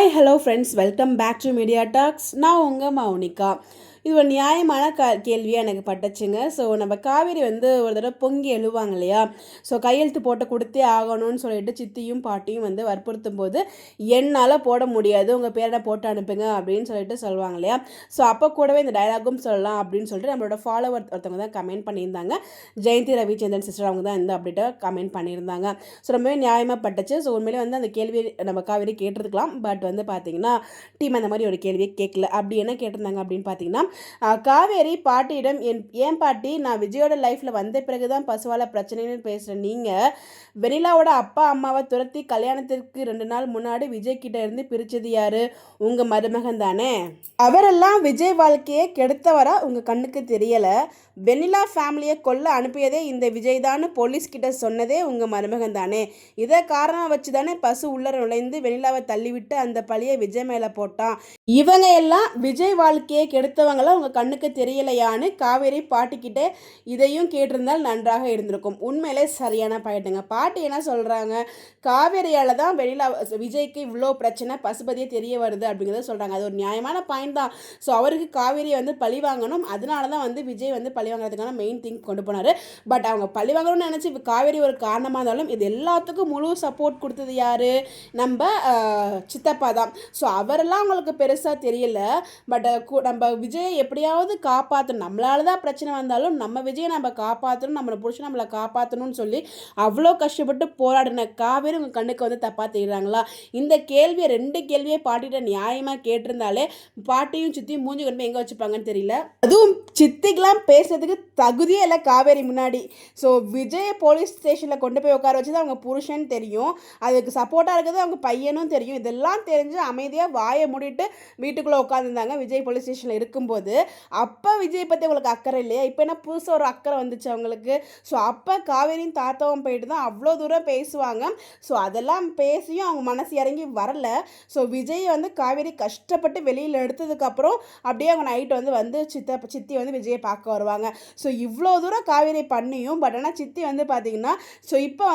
Hi hello friends, welcome back to Media Talks. நான் உங்கள் மௌனிகா. இது ஒரு நியாயமான கேள்வியாக எனக்கு பட்டுச்சுங்க. ஸோ நம்ம காவேரி ஒரு தடவை பொங்கி எழுவாங்க இல்லையா? ஸோ கையெழுத்து போட்டு கொடுத்தே ஆகணும்னு சொல்லிட்டு சித்தியும் பாட்டியும் வற்புறுத்தும் போது என்னால் போட முடியாது, உங்கள் பேரை போட்டு அனுப்புங்க அப்படின்னு சொல்லிட்டு சொல்லுவாங்க இல்லையா? ஸோ அப்போ கூடவே இந்த டைலாகும் சொல்லலாம் அப்படின்னு சொல்லிட்டு நம்மளோட ஃபாலோவர் ஒருத்தவங்க தான் கமெண்ட் பண்ணியிருந்தாங்க. ஜெயந்தி ரவிச்சந்திரன் சிஸ்டர் அவங்க தான் இந்த அப்டேட்டை கமெண்ட் பண்ணியிருந்தாங்க. ஸோ ரொம்பவே நியாயமாக பட்டுச்சு. ஸோ உண்மையிலே அந்த கேள்வி நம்ம காவேரி கேட்டிருக்கலாம். பட் பார்த்தீங்கன்னா டீம் அந்த மாதிரி ஒரு கேள்வியை கேட்கல. அப்படி என்ன கேட்டிருந்தாங்க அப்படின்னு பார்த்தீங்கன்னா, காவேரி பாட்டியிடம் ஏன் பாட்டி, நான் விஜயோட லைஃப்பில் வந்த பிறகு தான் பசுவால பிரச்சனைன்னு பேசுகிறேன். நீங்கள் வெனிலாவோட அப்பா அம்மாவை துரத்தி கல்யாணத்திற்கு 2 நாள் முன்னாடி விஜய் கிட்ட இருந்து பிரித்தது யாரு? உங்கள் மருமகன் தானே. அவரெல்லாம் விஜய் வாழ்க்கையை கெடுத்தவரா உங்கள் கண்ணுக்கு தெரியலை? வெனிலா ஃபேமிலியை கொல்ல அனுப்பியதே இந்த விஜய் தான் போலீஸ்கிட்ட சொன்னதே உங்கள் மருமகன் தானே. இதை காரணம் வச்சு தானே பசு உள்ளர நுழைந்து வெனிலாவை தள்ளிவிட்டு அந்த பழியை விஜய் மேலே போட்டான். இவங்க எல்லாம் விஜய் வாழ்க்கையை கெடுத்தவங்களா உங்கள் கண்ணுக்கு தெரியலையான்னு காவேரி பாட்டிக்கிட்டே இதையும் கேட்டிருந்தால் நன்றாக இருந்திருக்கும். உண்மையிலே சரியான பாயிட்டுங்க. பாட்டி என்ன சொல்கிறாங்க, காவேரியால் தான் வெனிலா விஜய்க்கு இவ்வளோ பிரச்சனை பசுபதியே தெரிய வருது அப்படிங்கிறத சொல்கிறாங்க. அது ஒரு நியாயமான பாயிண்ட் தான். ஸோ அவருக்கு காவேரியை பழி வாங்கணும், அதனால தான் விஜய் பழி வாங்குறதுக்கான மெயின் திங் கொண்டு போனார். பட் அவங்க பழி வாங்கணும்னு நினச்சி காவேரி ஒரு காரணமாக இருந்தாலும் இது எல்லாத்துக்கும் முழு சப்போர்ட் கொடுத்தது யார்? நம்ம சித்தப்பா தான். ஸோ அவரெல்லாம் அவங்களுக்கு பெருசாக தெரியல. பட் நம்ம விஜயை எப்படியாவது காப்பாற்றணும், நம்மளால தான் பிரச்சனை வந்தாலும் நம்ம விஜயை நம்ம காப்பாற்றணும், நம்மளை பிடிச்சி நம்மளை காப்பாற்றணும்னு சொல்லி அவ்வளோ கஷ்டப்பட்டு போராடின காவேரி உங்கள் கண்ணுக்கு தப்பாக தெரியுறாங்களா? இந்த கேள்வியை 2 கேள்வியை பாட்டிகிட்ட நியாயமாக கேட்டிருந்தாலே பாட்டியும் சித்தியும் மூஞ்சி கொண்டு எங்கே வச்சுப்பாங்கன்னு தெரியல. அதுவும் சித்திக்கெலாம் பேசுறதுக்கு தகுதியே இல்லை காவேரி முன்னாடி. ஸோ விஜய் போலீஸ் ஸ்டேஷனில் கொண்டு போய் உட்கார வச்சது அவங்க புருஷன் தெரியும், அதுக்கு சப்போர்ட்டாக இருக்கிறது அவங்க பையனும் தெரியும். இதெல்லாம் தெரிஞ்சு அமைதியாக வாயை மூடிட்டு வீட்டுக்குள்ளே உட்காந்துருந்தாங்க விஜய் போலீஸ் ஸ்டேஷனில் இருக்கும்போது. அப்போ விஜய் பற்றி அவங்களுக்கு அக்கறை இல்லையா? இப்போ என்ன புதுசாக ஒரு அக்கறை வந்துச்சு அவங்களுக்கு. ஸோ அப்போ காவேரியும் தாத்தாவும் போயிட்டு தான் அவ்வளோ தூரம் பேசுவாங்க. ஸோ அதெல்லாம் பேசியும் அவங்க மனசு இறங்கி வரல. ஸோ விஜய் காவேரி கஷ்டப்பட்டு வெளியில் எடுத்ததுக்கப்புறம் அப்படியே அவங்க நைட்டு சித்தி விஜயை பார்க்க வருவாங்க. ஸோ இவ்வளோ தூரம் காவேரி பண்ணியும் பட் ஆனால் சித்தி பார்த்தீங்கன்னா ஸோ இப்போ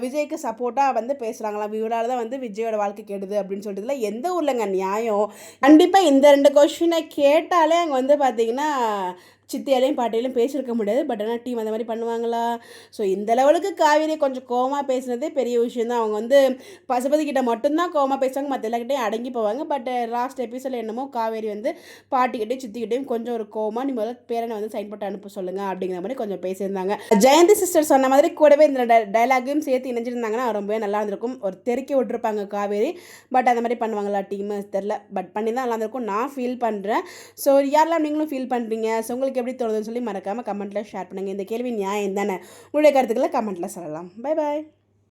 விஜய்க்கு சப்போர்ட்டாக பேசுகிறாங்களாம். இவரால் தான் விஜயோட வாழ்க்கை கெடுது அப்படின்னு சொல்லிட்டுல எந்த ஊர்லங்க நியாயம்? கண்டிப்பாக இந்த 2 கொஸ்டினை கேட்டாலே அங்கே பார்த்தீங்கன்னா சித்தியாலையும் பாட்டியிலையும் பேசியிருக்க முடியாது. பட் ஆனால் டீம் அந்த மாதிரி பண்ணுவாங்களா? ஸோ இந்த லெவலுக்கு காவேரி கொஞ்சம் கோவமாக பேசுனதே பெரிய விஷயம் தான். அவங்க பசுபதி கிட்ட மட்டும்தான் கோவமாக பேசுவாங்க, மற்ற எல்லாக்கிட்டையும் அடங்கி போவாங்க. பட் லாஸ்ட் எபிசோடில் என்னமோ காவேரி பாட்டிக்கிட்டையும் சித்திக்கிட்டையும் கொஞ்சம் ஒரு கோவமாக, நீ முதல்ல பேரனை சைன் போட்டு அனுப்ப சொல்லுங்கள் அப்படிங்கிற மாதிரி கொஞ்சம் பேசியிருந்தாங்க. ஜெயந்தி சிஸ்டர் சொன்ன மாதிரி கூடவே இந்த டைலாகையும் சேர்த்து இணைஞ்சிருந்தாங்கன்னா ரொம்பவே நல்லா இருந்திருக்கும். ஒரு தெருக்கி விட்டுருப்பாங்க காவேரி. பட் அந்த மாதிரி பண்ணுவாங்களா டீம் தெரில. பட் பண்ணி தான் நல்லா இருந்திருக்கும் நான் ஃபீல் பண்ணுறேன். ஸோ யாரெல்லாம் நீங்களும் ஃபீல் பண்ணுறீங்க? ஸோ உங்களுக்கு எப்படி தோணுதுன்னு சொல்லி மறக்காமல் கமெண்ட்டில் ஷேர் பண்ணுங்கள். இந்த கேள்வி நியாயம் தானே? உங்களுடைய கருத்துக்களை கமெண்ட்டில் சொல்லலாம். Bye bye.